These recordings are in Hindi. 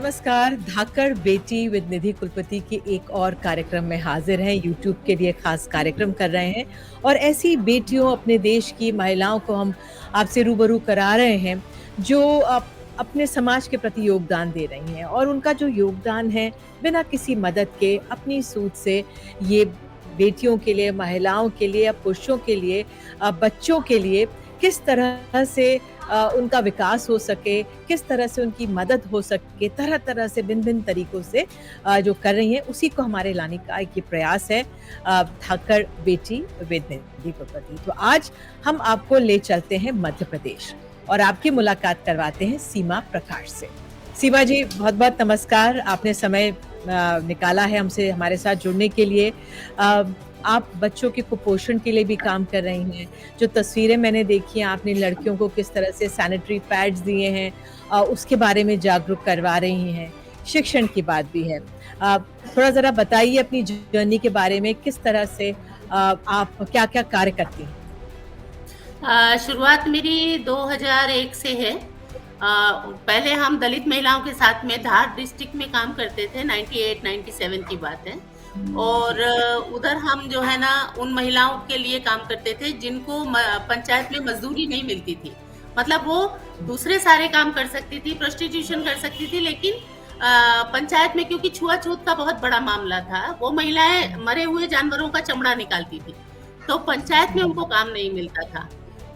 नमस्कार। धाकड़ बेटी विद निधि कुलपति के एक और कार्यक्रम में हाजिर हैं। यूट्यूब के लिए खास कार्यक्रम कर रहे हैं और ऐसी बेटियों अपने देश की महिलाओं को हम आपसे रूबरू करा रहे हैं जो अपने समाज के प्रति योगदान दे रही हैं और उनका जो योगदान है बिना किसी मदद के अपनी सूझ से ये बेटियों के लिए, महिलाओं के लिए या पुरुषों के लिए, बच्चों के लिए किस तरह से उनका विकास हो सके, किस तरह से उनकी मदद हो सके, तरह-तरह से भिन्न-भिन्न तरीकों से जो कर रही हैं, उसी को हमारे लाने का एक ये प्रयास है धाकड़ बेटी विद निधि कुलपति। तो आज हम आपको ले चलते हैं मध्य प्रदेश और आपकी मुलाकात करवाते हैं सीमा प्रकाश से। सीमा जी, बहुत-बहुत नमस्कार। आपने समय निकाला है हमसे हमारे साथ जुड़ने के लिए। आप बच्चों के कुपोषण के लिए भी काम कर रही हैं। जो तस्वीरें मैंने देखी हैं, आपने लड़कियों को किस तरह से सैनिटरी पैड्स दिए हैं, उसके बारे में जागरूक करवा रही हैं। शिक्षण की बात भी है। थोड़ा ज़रा बताइए अपनी जर्नी के बारे में, किस तरह से आप क्या-क्या कार्य करती हैं? शुरुआत मेरी 2001 से है। पहले हम दलित महिलाओं के साथ में धार डिस्ट्रिक्ट में काम करते थे, 98-97 की बात है। और उधर हम जो है ना उन महिलाओं के लिए काम करते थे जिनको पंचायत में मजदूरी नहीं मिलती थी। मतलब वो दूसरे सारे काम कर सकती थी, प्रोस्टिट्यूशन कर सकती थी, लेकिन पंचायत में क्योंकि छुआछूत का बहुत बड़ा मामला था, वो महिलाएं मरे हुए जानवरों का चमड़ा निकालती थी, तो पंचायत में उनको काम नहीं मिलता था।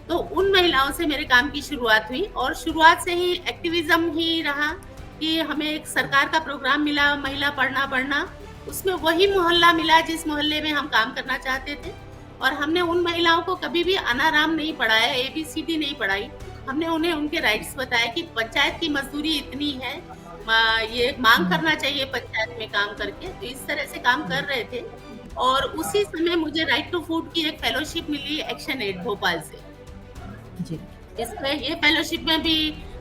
तो उन महिलाओं से मेरे काम की शुरुआत हुई और शुरुआत से ही एक्टिविज्म ही रहा कि हमें एक सरकार का प्रोग्राम मिला, महिला पढ़ना बढ़ना। उसमें वही मोहल्ला मिला जिस मोहल्ले में हम काम करना चाहते थे और हमने उन महिलाओं को कभी भी अनाराम नहीं पढ़ाया, ABCD नहीं पढ़ाई। हमने उन्हें उनके राइट्स बताया कि पंचायत की मजदूरी इतनी है, ये मांग करना चाहिए पंचायत में काम करके। तो इस तरह से काम कर रहे थे और उसी समय मुझे राइट टू फूड की एक फेलोशिप मिली एक्शन एड भोपाल से। जी। इसमें ये फेलोशिप में भी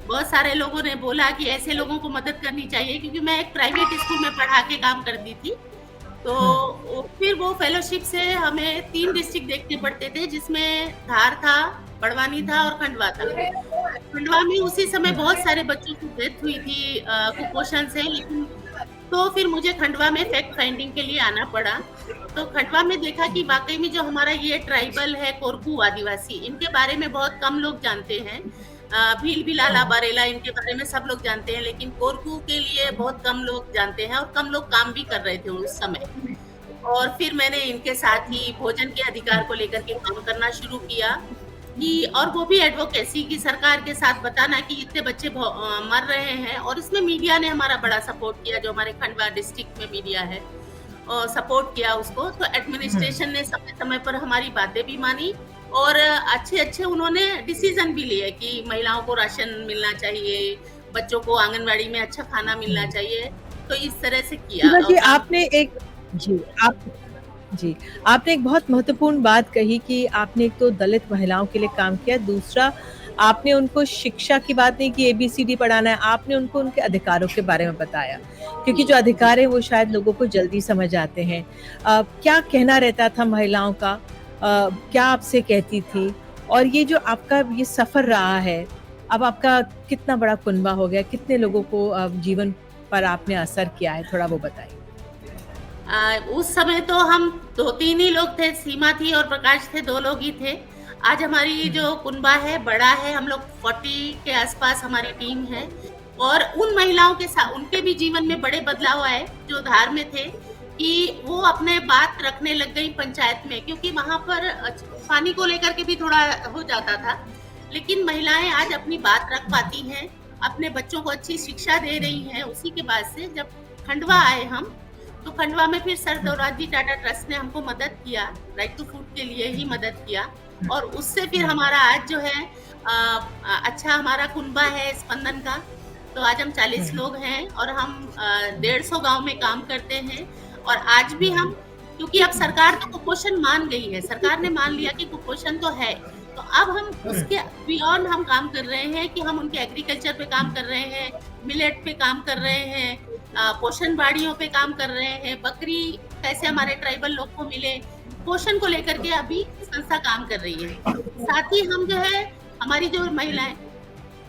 बहुत सारे लोगों ने बोला कि ऐसे लोगों को मदद करनी चाहिए, क्योंकि मैं एक प्राइवेट स्कूल में पढ़ा के काम करती थी। तो फिर वो फेलोशिप से हमें 3 डिस्ट्रिक्ट देखने पड़ते थे, जिसमें धार था, बड़वानी था और खंडवा था। खंडवा में उसी समय बहुत सारे बच्चों की डेथ हुई थी कुपोषण से, लेकिन तो फिर मुझे खंडवा में फैक्ट फाइंडिंग के लिए आना पड़ा। तो खंडवा में देखा कि वाकई में जो हमारा ये ट्राइबल है, कोरकू आदिवासी, इनके बारे में बहुत कम लोग जानते हैं। भील बिलाला बारेला इनके बारे में सब लोग जानते हैं, लेकिन कोरकू के लिए बहुत कम लोग जानते हैं और कम लोग काम भी कर रहे थे उस समय। और फिर मैंने इनके साथ ही भोजन के अधिकार को लेकर के काम करना शुरू किया कि, और वो भी एडवोकेसी की, सरकार के साथ बताना कि इतने बच्चे मर रहे हैं। और इसमें मीडिया ने हमारा बड़ा सपोर्ट किया, जो हमारे खंडवा डिस्ट्रिक्ट में मीडिया है, और सपोर्ट किया उसको। तो एडमिनिस्ट्रेशन ने समय समय पर हमारी बातें भी मानी और अच्छे उन्होंने डिसीजन भी लिए कि महिलाओं को राशन मिलना चाहिए, बच्चों को आंगनवाड़ी में अच्छा खाना मिलना चाहिए। तो इस तरह से किया। सीमा जी, आपने एक जी, जी, आपने एक बहुत महत्वपूर्ण बात कही कि आपने एक तो दलित महिलाओं के लिए काम किया, दूसरा आपने उनको शिक्षा की बात नहीं की, ABCD पढ़ाना है, आपने उनको उनके अधिकारों के बारे में बताया, क्योंकि जो अधिकार है वो शायद लोगों को जल्दी समझ आते हैं। क्या कहना रहता था महिलाओं का? क्या आपसे कहती थी? और ये जो आपका ये सफ़र रहा है, अब आपका कितना बड़ा कुनबा हो गया, कितने लोगों को जीवन पर आपने असर किया है, थोड़ा वो बताइए? उस समय तो हम 2-3 ही लोग थे, सीमा थी और प्रकाश थे, 2 लोग ही थे। आज हमारी जो कुनबा है बड़ा है, हम लोग 40 के आसपास हमारी टीम है और उन महिलाओं के साथ उनके भी जीवन में बड़े बदलाव आए जो धार में थे, कि वो अपने बात रखने लग गई पंचायत में, क्योंकि वहां पर पानी को लेकर के भी थोड़ा हो जाता था। लेकिन महिलाएं आज अपनी बात रख पाती हैं, अपने बच्चों को अच्छी शिक्षा दे रही हैं। उसी के बाद से जब खंडवा आए हम, तो खंडवा में फिर सर दौराजी टाटा ट्रस्ट ने हमको मदद किया, राइट टू फूड के लिए ही मदद किया। और उससे फिर हमारा आज जो है अच्छा हमारा कुनबा है स्पंदन का। तो आज हम 40 लोग हैं और हम 150 गांव में काम करते हैं। और आज भी हम, क्योंकि अब सरकार तो कुपोषण मान गई है, सरकार ने मान लिया कि कुपोषण तो है, तो अब हम उसके बियॉन्ड हम काम कर रहे हैं कि हम उनके एग्रीकल्चर पे काम कर रहे हैं, मिलेट पे काम कर रहे हैं, पोषण बाड़ियों पे काम कर रहे हैं, बकरी कैसे हमारे ट्राइबल लोग को मिले, पोषण को लेकर के अभी संस्था काम कर रही है। साथ ही हम जो है हमारी जो महिलाएं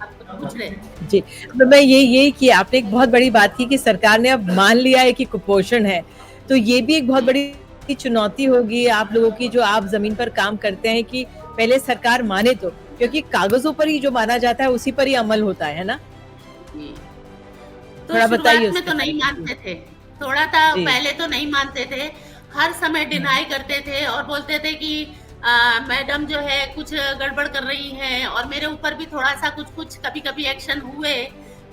आप तो पूछ रहे थे। जी, तो मैं यही कि आपने एक बहुत बड़ी बात की कि सरकार ने अब मान लिया है कि कुपोषण है, तो ये भी एक बहुत जी, बड़ी चुनौती होगी आप लोगों की जो आप ज़मीन पर काम करते हैं कि पहले सरकार माने तो, क्योंकि कागज़ों पर ही जो माना जाता है उसी पर ही अमल होता है ना? जी। तो थोड़ा बताइए शुरुआत में उसके तो बारे नहीं में? जी, मानते थे। थोड़ा था जी। पहले तो नहीं मानते थे। हर समय हुँ, डिनाई करते थे और बोलते थे कि मैडम जो है कुछ गड़बड़ कर रही हैं और मेरे ऊपर भी थोड़ा-सा कुछ-कुछ कभी-कभी एक्शन हुए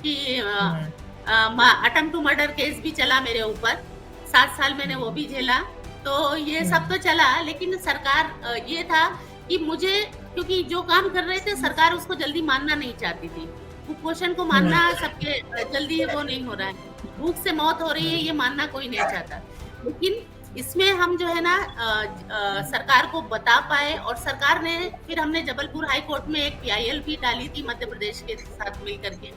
कि हुँ, अटेम्प्ट टू मर्डर केस भी चला मेरे ऊपर। 7 साल मैंने वो हुँ, भी झेला। तो ये सब हुँ, तो चला लेकिन सरकार ये था कि मुझे क्योंकि जो काम कर रहे थे सरकार उसको जल्दी मानना नहीं चाहती थी। कुपोषण को हुँ, मानना सबके जल्दी वो नहीं हो रहा है। भूख से मौत हो रही है ये मानना कोई नहीं चाहता। लेकिन इसमें हम जो है ना सरकार को बता पाए और सरकार ने फिर हमने जबलपुर हाई कोर्ट में एक पीआईएल भी डाली थी मध्य प्रदेश के साथ मिल करके।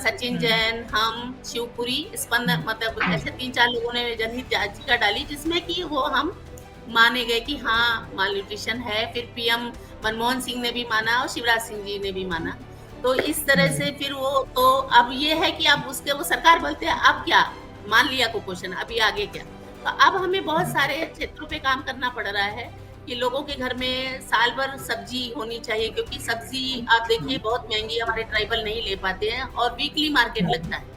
सचिन हुँ, जैन, हम, शिवपुरी, स्पंदन मतलब ऐसे 3-4 लोगों ने जनहित याचिका डाली जिसमें कि वो हम माने गए कि हाँ, मालन्यूट्रिशन है। फिर पीएम मनमोहन सिंह ने भी माना और शिवराज सिंह जी ने भी माना। तो इस तरह हुँ, से फिर वो तो अब ये है कि अब उसके वो सरकार बोलते हैं अब क्या? मान लिया कुपोषण, अभी आगे क्या? तो अब हमें बहुत हुँ, सारे क्षेत्रों पे काम करना पड़ रहा है कि लोगों के घर में साल भर सब्जी होनी चाहिए क्योंकि सब्जी आप देखिए बहुत महँगी हमारे ट्राइबल नहीं ले पाते हैं और वीकली मार्केट लगता है।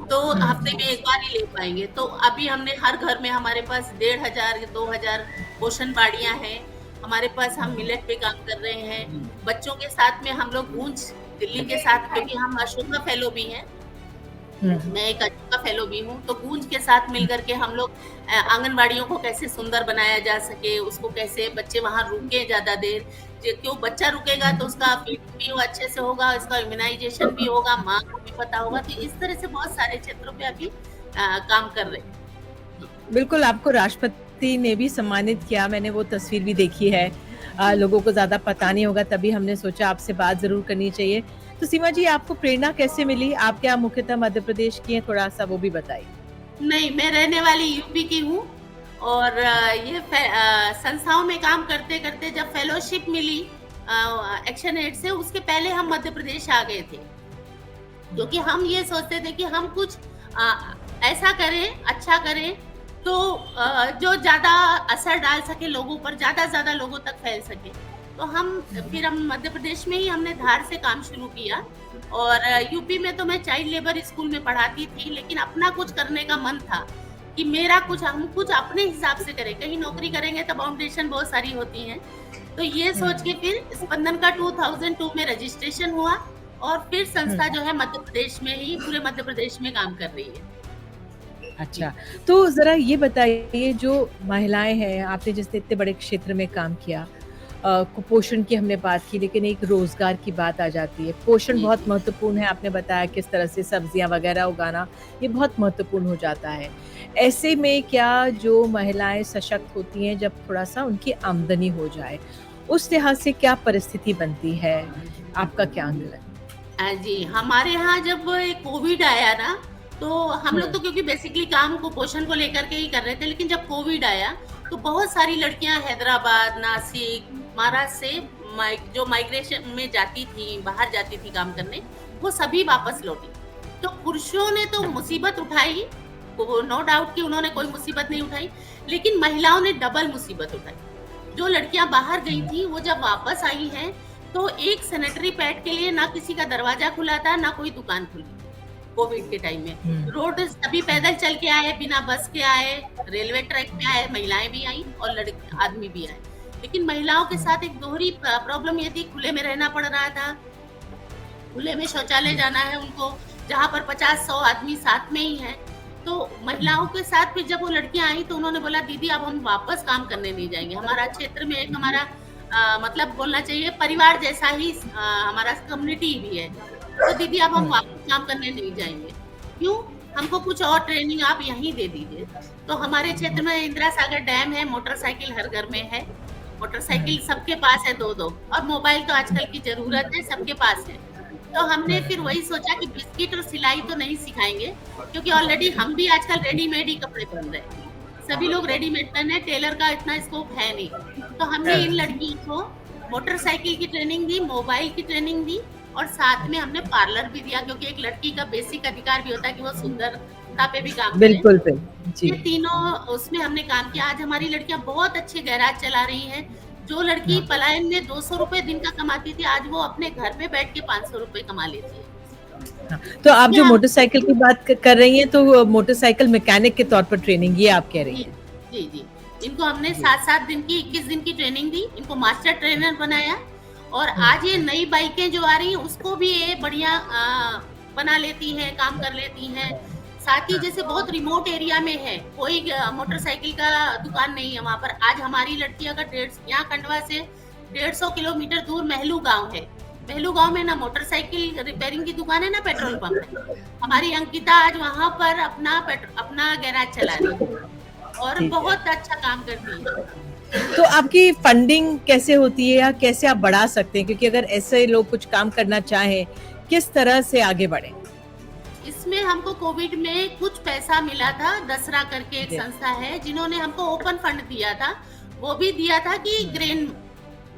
तो हफ्ते में 1 बार ही ले पाएँगे। तो अभी हमने हर घर में हमारे पास 1500 या 2000 पोषण बाड़ियाँ हैं। हमारे पास हम मिलेट पे काम कर रहे हैं। बच्चों के साथ में हम लोग गूंज दिल्ली के साथ क्योंकि हम अशोका फेलो भी हैं। हुँ, मैं एक अजूबा फेलो भी हूँ, तो गूंज के साथ मिल कर के हम लोग आंगनबाड़ियों को कैसे सुंदर बनाया जा सके, उसको कैसे बच्चे वहाँ रुकें ज़्यादा देर, ज क्यों बच्चा रुकेगा तो उसका फीडिंग भी वो अच्छे से होगा, उसका इम्यूनाइज़ेशन भी होगा, माँ को भी पता होगा, तो इस तरह से बहुत सारे क्षेत्रों पे अभी काम कर रहे हैं। जी। बिल्कुल, आपको राष्ट्रपति ने भी सम्मानित किया, मैंने वो तस्वीर भी देखी है। लोगों को ज़्यादा पता नहीं होगा तभी हमने सोचा आपसे बात ज़रूर करनी चाहिए। तो सीमा जी आपको प्रेरणा कैसे मिली? आप क्या मुख्यतः मध्य प्रदेश की हैं? थोड़ा-सा वो भी बताइए? नहीं, मैं रहने वाली यूपी की हूँ और संस्थाओं में काम करते-करते जब फेलोशिप मिली एक्शन एड से उसके पहले हम मध्य प्रदेश आ गए थे। क्योंकि हम ये सोचते थे कि हम कुछ ऐसा करें, अच्छा करें तो जो ज़्यादा असर डाल सके लोगों पर, ज़्यादा से ज़्यादा लोगों तक फैल सके। तो फिर हम मध्य प्रदेश में ही हमने धार से काम शुरू किया और यूपी में तो मैं चाइल्ड लेबर स्कूल में पढ़ाती थी, लेकिन अपना कुछ करने का मन था कि मेरा कुछ हम कुछ अपने हिसाब से करें। कहीं नौकरी करेंगे तो बाउंडेशन बहुत सारी होती हैं। तो ये सोच के हुँ, फिर स्पंदन का 2002 में रजिस्ट्रेशन हुआ और फिर हुँ। संस्था जो है मध्य प्रदेश में ही पूरे मध्य प्रदेश में काम कर रही है। जी। अच्छा, तो ज़रा ये बताइए जो महिलाएँ हैं, आपने जैसे इतने बड़े क्षेत्र में काम किया कुपोषण की हमने बात की लेकिन एक रोज़गार की बात आ जाती है। पोषण जी, बहुत जी। महत्वपूर्ण है, आपने बताया किस तरह से सब्जियाँ वग़ैरह उगाना, ये बहुत महत्वपूर्ण हो जाता है। ऐसे में क्या जो महिलाएँ सशक्त होती हैं जब थोड़ा-सा उनकी आमदनी हो जाए, उस लिहाज से क्या परिस्थिति बनती है? आपका क्या आंकलन? जी, हमारे यहाँ जब ये कोविड आया ना, तो हम हुँ, लोग तो क्योंकि बेसिकली काम कुपोषण को लेकर के ही कर रहे थे, लेकिन जब कोविड आया, तो बहुत सारी लड़कियाँ हैदराबाद, नासिक, महाराष्ट्र से जो माइग्रेशन में जाती थी, बाहर जाती थी काम करने, वो सभी वापस लौटी। तो पुरुषों ने तो मुसीबत उठाई, वो नो डाउट कि उन्होंने कोई मुसीबत नहीं उठाई, लेकिन महिलाओं ने डबल मुसीबत उठाई। जो लड़कियाँ बाहर गई हुँ, थी, वो जब वापस आई हैं, तो एक सैनिटरी पैड के लिए ना किसी का दरवाजा खुला था, ना कोई दुकान खुली थी, कोविड के टाइम में। हुँ, रोड सभी पैदल चल के आए, बिना बस के आए, रेलवे ट्रैक पे आए, महिलाएँ भी आईं और आदमी भी आए। लेकिन महिलाओं के हुँ, साथ एक दोहरी प्रॉब्लम ये थी, खुले में रहना पड़ रहा था, खुले में शौचालय हुँ, जाना है उनको, जहाँ पर 50-100 आदमी साथ में ही हैं। तो महिलाओं हुँ, के साथ फिर जब वो लड़कियाँ आई तो उन्होंने बोला दीदी अब हम वापस काम करने नहीं जाएँगे। हमारा क्षेत्र में एक हमारा मतलब बोलना चाहिए परिवार जैसा ही हमारा कम्युनिटी भी है। तो दीदी अब हम हुँ, वापस काम करने नहीं जाएँगे। क्यों? हमको कुछ और ट्रेनिंग आप यहीं दे दीजिए। तो हमारे क्षेत्र में इंदिरा सागर डैम है, मोटरसाइकिल हर घर में है। मोटरसाइकिल सबके पास है 2-2 और मोबाइल तो आजकल की ज़रूरत है, सबके पास है। तो हमने फिर वही सोचा कि बिस्किट और सिलाई तो नहीं सिखाएँगे, क्योंकि ऑलरेडी हम भी आजकल रेडीमेड ही कपड़े पहन रहे हैं। सभी लोग रेडीमेड पहन रहे हैं, टेलर का इतना स्कोप है नहीं। तो हमने इन लड़कियों को मोटरसाइकिल की ट्रेनिंग दी, मोबाइल की ट्रेनिंग दी और साथ में हमने पार्लर भी दिया, क्योंकि एक लड़की का बेसिक अधिकार भी होता है कि वो सुंदरता पे भी काम करे। बिल्कुल, जी। ये तीनों उसमें हमने काम किया। आज हमारी लड़कियाँ बहुत अच्छे गैराज चला रही हैं। जो लड़की हाँ, पलायन में ₹200 दिन का कमाती थी, आज वो अपने घर पे बैठ के ₹500 कमा लेती है। हाँ। तो आप इसमें जो हम मोटरसाइकिल की बात कर रही हैं, तो मोटरसाइकिल मैकेनिक के तौर पर ट्रेनिंग ये आप कह रही जी, हैं? जी, जी। इनको हमने जी। 7-7 दिन की, 21 दिन की ट्रेनिंग दी, इनको मास्टर ट्रेनर बनाया और हुँ, आज ये नई बाइकें जो आ रही हैं, उसको भी ये बढ़िया बना लेती हैं, काम कर लेती हैं। साथ ही हाँ, जैसे बहुत रिमोट एरिया में है, कोई हुँ, मोटरसाइकिल का दुकान नहीं है वहाँ पर। आज हमारी लड़की अगर डेढ़ यहाँ खंडवा से 150 किलोमीटर दूर महलू गाँव है। महलू गाँव में ना मोटरसाइकिल रिपेयरिंग की दुकान है, ना पेट्रोल पंप है। हमारी अंकिता आज वहाँ पर अपना गैराज चला रही है और ठीक है। बहुत अच्छा काम करती है। तो आपकी फंडिंग कैसे होती है या कैसे आप बढ़ा सकते हैं? क्योंकि अगर ऐसे लोग कुछ काम करना चाहें, किस तरह से आगे बढ़ें? इसमें हमको कोविड में कुछ पैसा मिला था, दसरा करके एक जी। संस्था है, जिन्होंने हमको ओपन फंड दिया था। वो भी दिया था कि हुँ, ग्रेन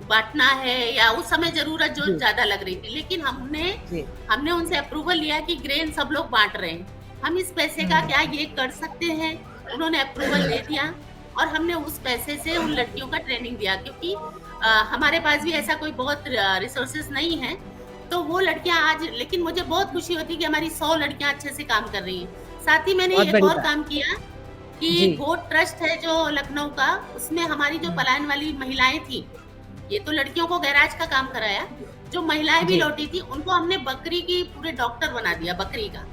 बाँटना है या उस समय ज़रूरत जो जी, ज़्यादा लग रही थी। लेकिन हमने जी। हमने उनसे अप्रूवल लिया कि ग्रेन सब लोग बाँट रहे हैं। हम इस पैसे का हुँ, क्या ये कर सकते हैं? उन्होंने अप्रूवल दे दिया और हमने उस पैसे से उन लड़कियों का ट्रेनिंग दिया, क्योंकि हमारे पास भी ऐसा कोई बहुत रिसोर्सेज़ नहीं है। तो वो लड़कियाँ आज, लेकिन मुझे बहुत खुशी होती है कि हमारी 100 लड़कियाँ अच्छे से काम कर रही हैं। साथ ही मैंने बहुत एक बड़ी और बात। काम किया कि जी। गोट ट्रस्ट है जो लखनऊ का, उसमें हमारी जो हुँ, पलायन वाली महिलाएँ थीं, ये तो लड़कियों को गैराज का काम कराया, जो महिलाएँ भी जी। लौटी थी, उनको हमने बकरी की पूरे डॉक्टर बना दिया, बकरी का।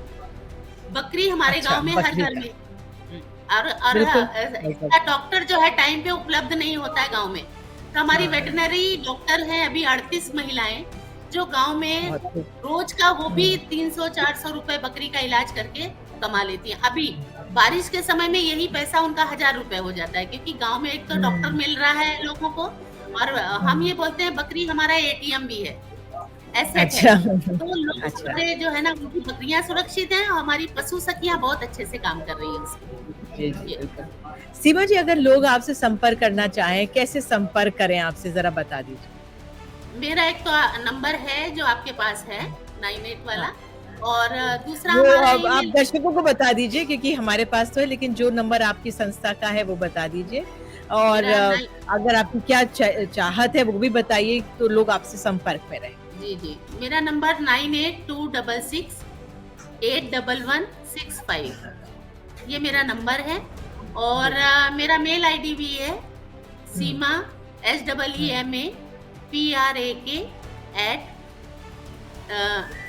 बकरी हमारे अच्छा, गाँव में हर बकरी घर का। में और बिल्कुल। बिल्कुल। इसका डॉक्टर जो है टाइम पे उपलब्ध नहीं होता है गाँव में। तो हमारी हाँ, वेटरनरी डॉक्टर हैं अभी 38 महिलाएँ, जो गाँव में बहुत खूब। रोज़ का वो भी हुँ, 300-400 रुपए बकरी का इलाज करके कमा लेती हैं। अभी बारिश के समय में यही पैसा उनका ₹1000 हो जाता है, क्योंकि गाँव में एक तो डॉक्टर हुँ, मिल रहा है लोगों को और हम हुँ। ये बोलते हैं बकरी हमारा एटीएम भी है, एसेट है। अच्छा, तो लोग अच्छा। हमारे जो है ना, उनकी बकरियाँ सुरक्षित हैं और हमारी पशु सखियाँ बहुत अच्छे से काम कर रही हैं जी, उसमें। जी, ये बिल्कुल। सीमा जी, अगर लोग आपसे संपर्क करना चाहें, कैसे संपर्क करें आपसे ज़रा बता दीजिए? मेरा एक तो नंबर है जो आपके पास है 98 वाला, हाँ। और दूसरा वो हमारा अब आप ईमेल। दर्शकों को बता दीजिए क्योंकि हमारे पास तो है, लेकिन जो नंबर आपकी संस्था का है वो बता दीजिए और मेरा नाइ अगर आपकी क्या चाहत है वो भी बताइए तो लोग आपसे संपर्क में रहें। जी, जी। मेरा नंबर 9826681165, ये मेरा नंबर है और जी। मेरा मेल आईडी भी है हुँ, सीमा हुँ,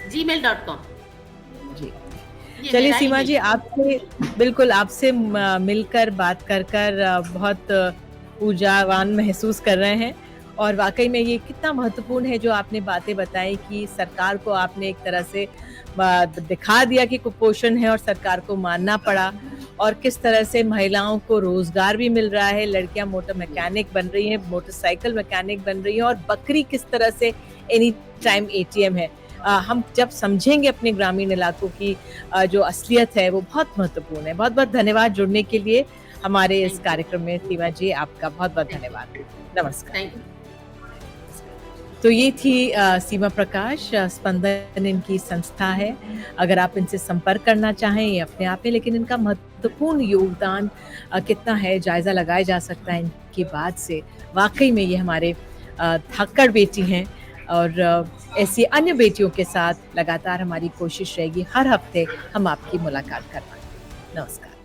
seema@gmail.com। जी। ये चलिए मेरा सीमा ईमेल जी, है। आपसे बिल्कुल आपसे मिलकर बात कर बहुत ऊर्जावान महसूस कर रहे हैं और वाक़ई में ये कितना महत्वपूर्ण है जो आपने बातें बताई कि सरकार को आपने एक तरह से दिखा दिया कि कुपोषण है और सरकार को मानना पड़ा और किस तरह से महिलाओं को रोज़गार भी मिल रहा है, लड़कियाँ मोटर जी, मैकेनिक बन रही हैं, मोटरसाइकिल मैकेनिक बन रही हैं और बकरी किस तरह से एनी टाइम एटीएम है। हम जब समझेंगे अपने ग्रामीण इलाकों की जो असलियत है वो बहुत महत्वपूर्ण है। बहुत-बहुत धन्यवाद जुड़ने के लिए हमारे इस थैंक यू, कार्यक्रम में सीमा जी, आपका बहुत-बहुत थैंक यू, धन्यवाद। नमस्कार। Thank you. तो ये थी सीमा प्रकाश, स्पंदन इनकी संस्था है। अगर आप इनसे संपर्क करना चाहें ये अपने आप में, लेकिन इनका महत्वपूर्ण योगदान कितना है जायज़ा लगाया जा सकता है इनकी बात से। वाक़ई में ये हमारे धाकड़ बेटी हैं और ऐसी अन्य बेटियों के साथ लगातार हमारी कोशिश रहेगी हर हफ्ते हम आपकी मुलाकात करवाएँ। नमस्कार।